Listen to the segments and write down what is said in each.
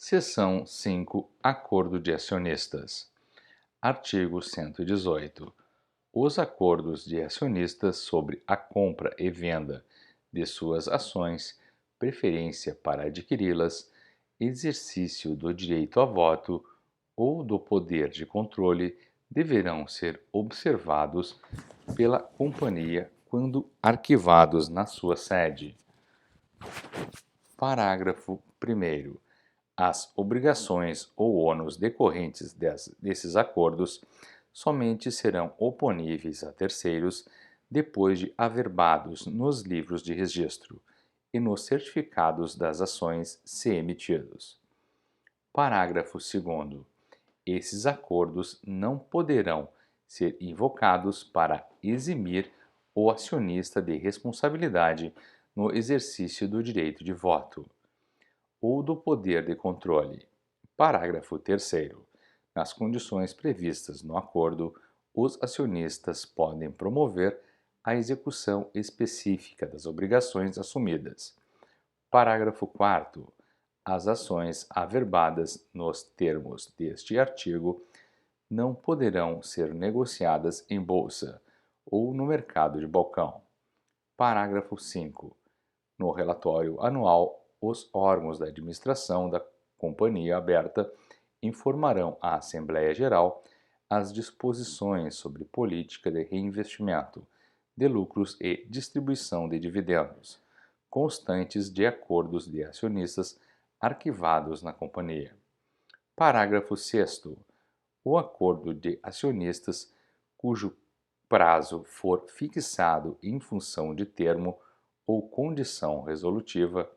Seção 5. Acordo de acionistas. Artigo 118. Os acordos de acionistas sobre a compra e venda de suas ações, preferência para adquiri-las, exercício do direito a voto ou do poder de controle deverão ser observados pela companhia quando arquivados na sua sede. Parágrafo 1º. As obrigações ou ônus decorrentes desses acordos somente serão oponíveis a terceiros depois de averbados nos livros de registro e nos certificados das ações se emitidos. Parágrafo 2º. Esses acordos não poderão ser invocados para eximir o acionista de responsabilidade no exercício do direito de voto ou do poder de controle. Parágrafo 3º. Nas condições previstas no acordo, os acionistas podem promover a execução específica das obrigações assumidas. Parágrafo 4º. As ações averbadas nos termos deste artigo não poderão ser negociadas em bolsa ou no mercado de balcão. Parágrafo 5º. No relatório anual, os órgãos da administração da companhia aberta informarão à Assembleia Geral as disposições sobre política de reinvestimento de lucros e distribuição de dividendos, constantes de acordos de acionistas arquivados na companhia. Parágrafo 6º. O acordo de acionistas, cujo prazo for fixado em função de termo ou condição resolutiva,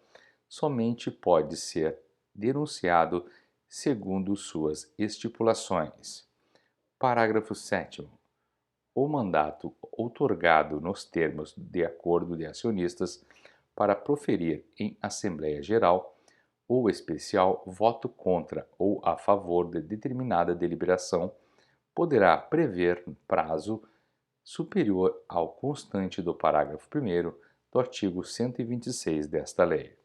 somente pode ser denunciado segundo suas estipulações. Parágrafo 7º. O mandato outorgado nos termos de acordo de acionistas para proferir em Assembleia Geral ou especial voto contra ou a favor de determinada deliberação poderá prever prazo superior ao constante do parágrafo 1º do artigo 126 desta lei.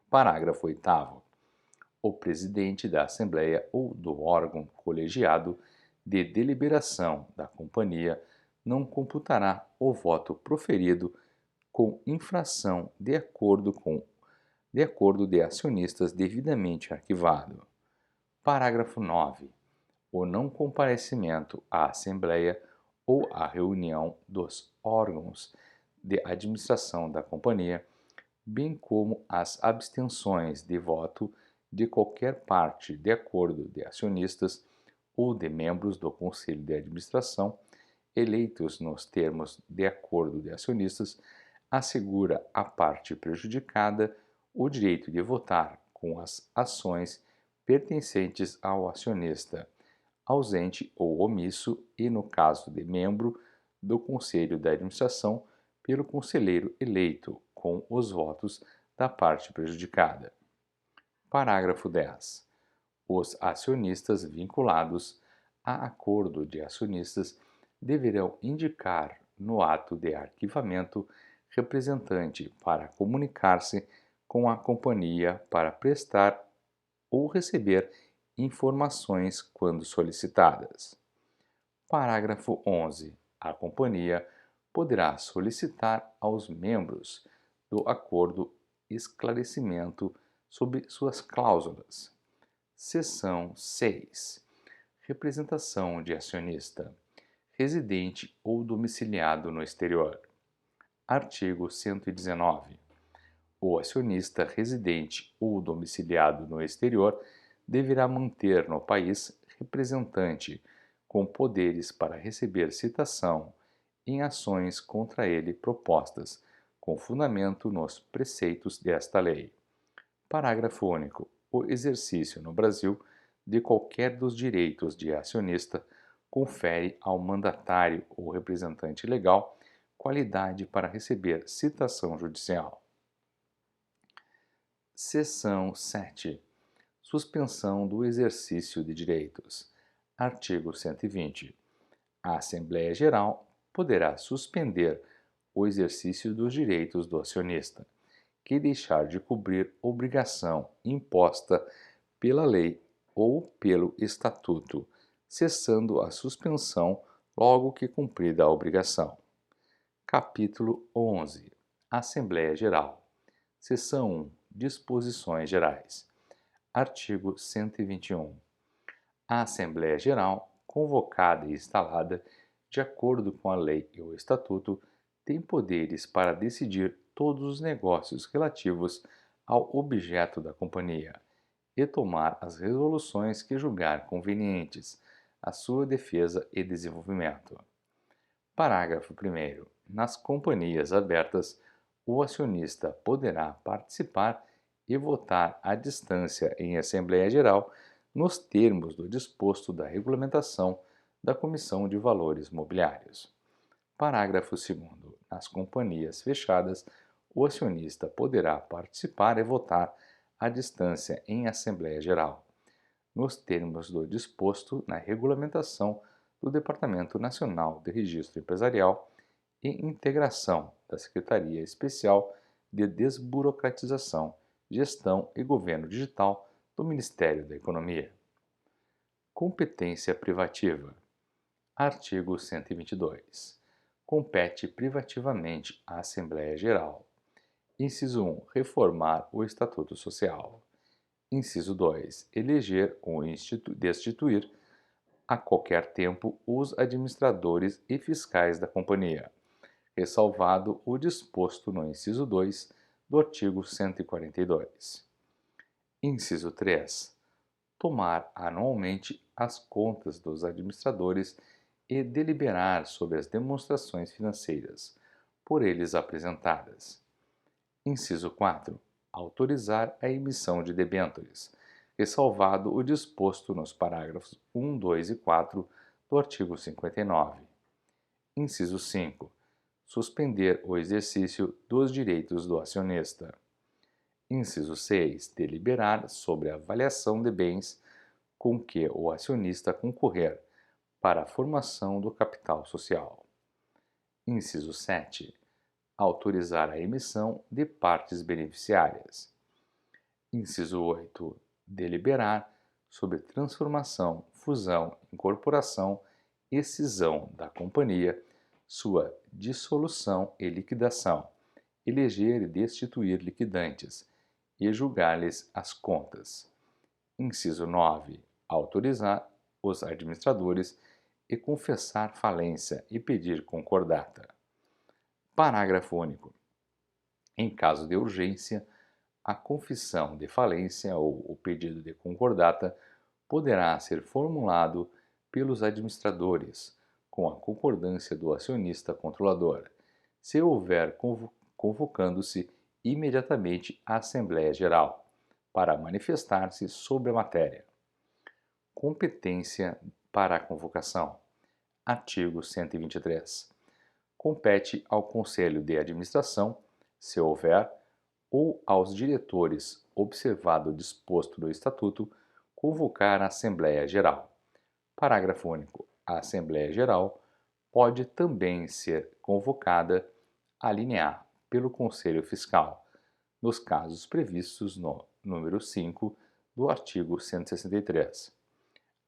Parágrafo 8º. O presidente da Assembleia ou do órgão colegiado de deliberação da companhia não computará o voto proferido com infração de acordo de acionistas devidamente arquivado. Parágrafo 9. O não comparecimento à Assembleia ou à reunião dos órgãos de administração da companhia, bem como as abstenções de voto de qualquer parte de acordo de acionistas ou de membros do Conselho de Administração eleitos nos termos de acordo de acionistas, assegura à parte prejudicada o direito de votar com as ações pertencentes ao acionista, ausente ou omisso, e no caso de membro do Conselho de Administração, pelo conselheiro eleito com os votos da parte prejudicada. Parágrafo 10. Os acionistas vinculados a acordo de acionistas deverão indicar no ato de arquivamento representante para comunicar-se com a companhia para prestar ou receber informações quando solicitadas. Parágrafo 11. A companhia poderá solicitar aos membros do acordo esclarecimento sobre suas cláusulas. Seção 6. Representação de acionista, residente ou domiciliado no exterior. Artigo 119. O acionista residente ou domiciliado no exterior deverá manter no país representante com poderes para receber citação em ações contra ele propostas, com fundamento nos preceitos desta lei. Parágrafo único. O exercício no Brasil de qualquer dos direitos de acionista confere ao mandatário ou representante legal qualidade para receber citação judicial. Seção 7. Suspensão do exercício de direitos. Artigo 120. A Assembleia Geral poderá suspender o exercício dos direitos do acionista, que deixar de cumprir obrigação imposta pela lei ou pelo estatuto, cessando a suspensão logo que cumprida a obrigação. Capítulo 11. Assembleia Geral. Seção 1. Disposições Gerais. Artigo 121. A Assembleia Geral, convocada e instalada de acordo com a lei e o estatuto, tem poderes para decidir todos os negócios relativos ao objeto da companhia e tomar as resoluções que julgar convenientes à sua defesa e desenvolvimento. Parágrafo 1º. Nas companhias abertas, o acionista poderá participar e votar à distância em Assembleia Geral nos termos do disposto da regulamentação da Comissão de Valores Mobiliários. Parágrafo 2º. Nas companhias fechadas, o acionista poderá participar e votar à distância em Assembleia Geral, nos termos do disposto na regulamentação do Departamento Nacional de Registro Empresarial e integração da Secretaria Especial de Desburocratização, Gestão e Governo Digital do Ministério da Economia. Competência privativa. Artigo 122. Compete privativamente à Assembleia Geral. Inciso 1. Reformar o Estatuto Social. Inciso 2. Eleger ou destituir a qualquer tempo os administradores e fiscais da companhia, ressalvado o disposto no inciso 2 do artigo 142. Inciso 3. Tomar anualmente as contas dos administradores e deliberar sobre as demonstrações financeiras por eles apresentadas. Inciso 4. Autorizar a emissão de debêntures, ressalvado o disposto nos parágrafos 1, 2 e 4 do artigo 59. Inciso 5. Suspender o exercício dos direitos do acionista. Inciso 6. Deliberar sobre a avaliação de bens com que o acionista concorrer para a formação do capital social. Inciso 7. Autorizar a emissão de partes beneficiárias. Inciso 8. Deliberar sobre transformação, fusão, incorporação e cisão da companhia, sua dissolução e liquidação, eleger e destituir liquidantes e julgar-lhes as contas. Inciso 9. Autorizar os administradores e confessar falência e pedir concordata. Parágrafo único. Em caso de urgência, a confissão de falência ou o pedido de concordata poderá ser formulado pelos administradores, com a concordância do acionista controlador, se houver convocando-se imediatamente a Assembleia Geral, para manifestar-se sobre a matéria. Competência para a convocação. Artigo 123. Compete ao Conselho de Administração, se houver, ou aos diretores, observado o disposto do Estatuto, convocar a Assembleia Geral. Parágrafo único. A Assembleia Geral pode também ser convocada, alínea A, pelo Conselho Fiscal, nos casos previstos no número 5 do artigo 163.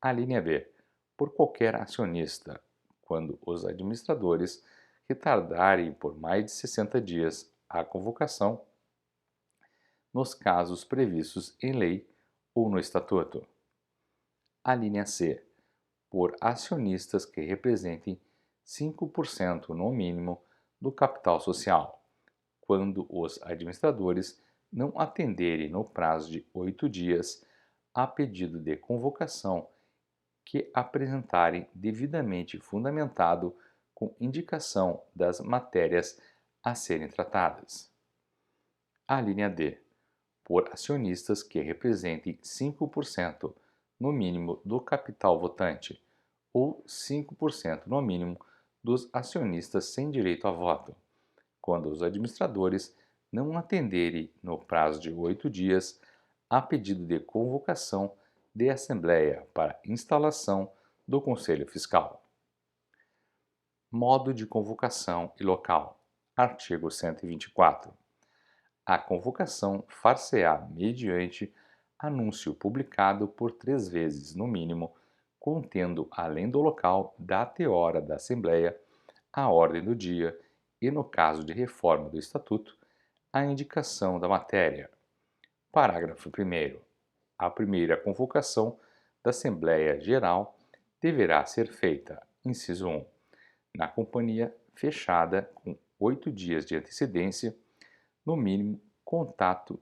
Alínea B, por qualquer acionista, quando os administradores retardarem por mais de 60 dias a convocação, nos casos previstos em lei ou no estatuto. Alínea C, por acionistas que representem 5% no mínimo do capital social, quando os administradores não atenderem no prazo de 8 dias a pedido de convocação que apresentarem devidamente fundamentado com indicação das matérias a serem tratadas. A linha D, por acionistas que representem 5% no mínimo do capital votante ou 5% no mínimo dos acionistas sem direito a voto, quando os administradores não atenderem no prazo de 8 dias a pedido de convocação de assembleia para instalação do Conselho Fiscal. Modo de convocação e local. Artigo 124. A convocação far-se-á mediante anúncio publicado por 3 vezes no mínimo, contendo, além do local, data e hora da Assembleia, a ordem do dia e, no caso de reforma do Estatuto, a indicação da matéria. Parágrafo 1º. A primeira convocação da Assembleia Geral deverá ser feita, inciso 1, na companhia fechada com 8 dias de antecedência, no mínimo, contato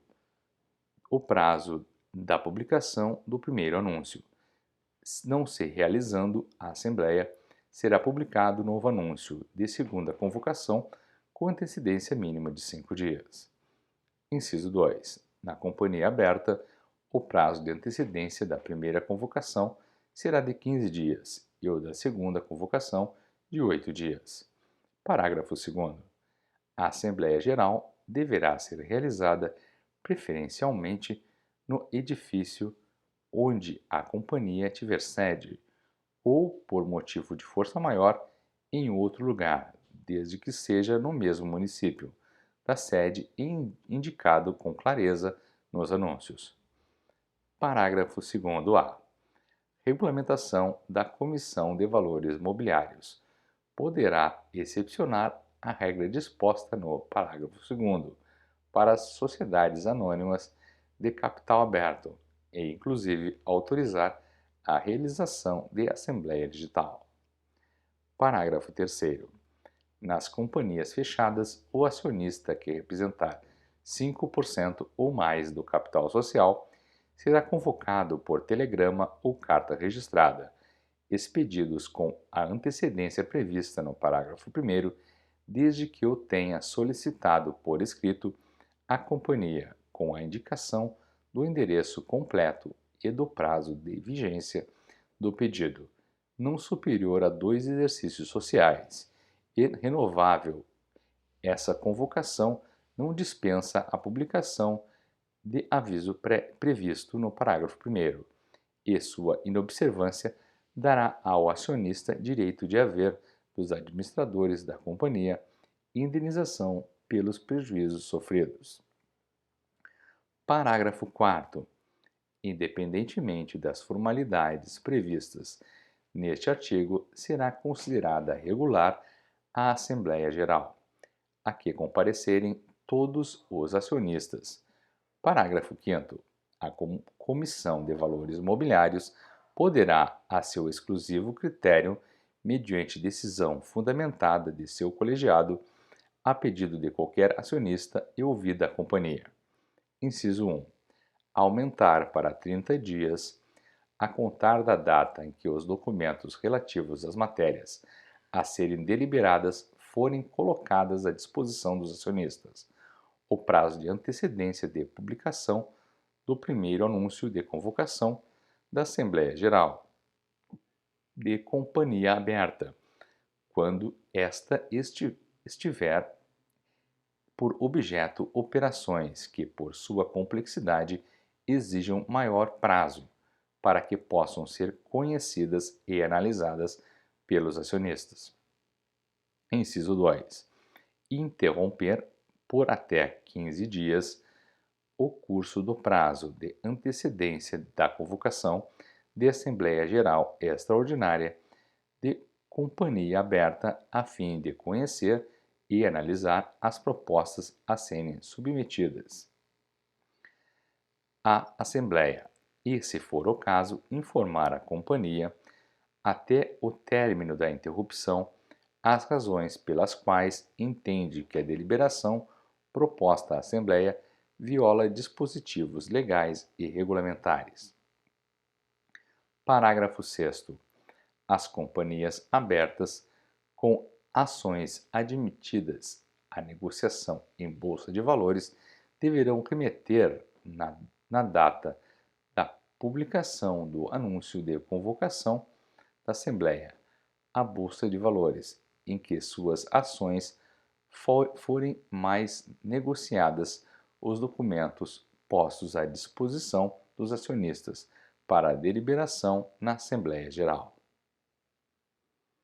o prazo da publicação do primeiro anúncio. Não se realizando a Assembleia, será publicado novo anúncio de segunda convocação com antecedência mínima de 5 dias. Inciso 2. Na companhia aberta, o prazo de antecedência da primeira convocação será de 15 dias e o da segunda convocação de 8 dias. Parágrafo 2º. A Assembleia Geral deverá ser realizada preferencialmente no edifício onde a companhia tiver sede ou, por motivo de força maior, em outro lugar, desde que seja no mesmo município da sede indicado com clareza nos anúncios. Parágrafo 2º-A. Regulamentação da Comissão de Valores Mobiliários poderá excepcionar a regra disposta no parágrafo 2º para as sociedades anônimas de capital aberto e, inclusive, autorizar a realização de assembleia digital. Parágrafo 3º. Nas companhias fechadas, o acionista que representar 5% ou mais do capital social será convocado por telegrama ou carta registrada, expedidos com a antecedência prevista no parágrafo 1º, desde que o tenha solicitado por escrito a companhia, com a indicação do endereço completo e do prazo de vigência do pedido, não superior a 2 exercícios sociais, e renovável. Essa convocação não dispensa a publicação de aviso previsto no parágrafo 1º, e sua inobservância dará ao acionista direito de haver dos administradores da companhia indenização pelos prejuízos sofridos. Parágrafo 4º. Independentemente das formalidades previstas neste artigo, será considerada regular a Assembleia Geral, a que comparecerem todos os acionistas. Parágrafo 5º. A Comissão de Valores Mobiliários poderá, a seu exclusivo critério, mediante decisão fundamentada de seu colegiado, a pedido de qualquer acionista e ouvida a companhia. Inciso 1. Aumentar para 30 dias, a contar da data em que os documentos relativos às matérias a serem deliberadas forem colocadas à disposição dos acionistas, o prazo de antecedência de publicação do primeiro anúncio de convocação da Assembleia Geral de companhia aberta, quando esta estiver por objeto operações que, por sua complexidade, exijam maior prazo para que possam ser conhecidas e analisadas pelos acionistas. Inciso 2. Interromper por até 15 dias o curso do prazo de antecedência da convocação de Assembleia Geral Extraordinária de companhia aberta a fim de conhecer e analisar as propostas a serem submetidas à Assembleia e, se for o caso, informar a companhia, até o término da interrupção, as razões pelas quais entende que a deliberação proposta à Assembleia viola dispositivos legais e regulamentares. Parágrafo 6º. As companhias abertas com ações admitidas à negociação em bolsa de valores deverão remeter, na data da publicação do anúncio de convocação da Assembleia, à bolsa de valores em que suas ações forem mais negociadas, os documentos postos à disposição dos acionistas para a deliberação na Assembleia Geral.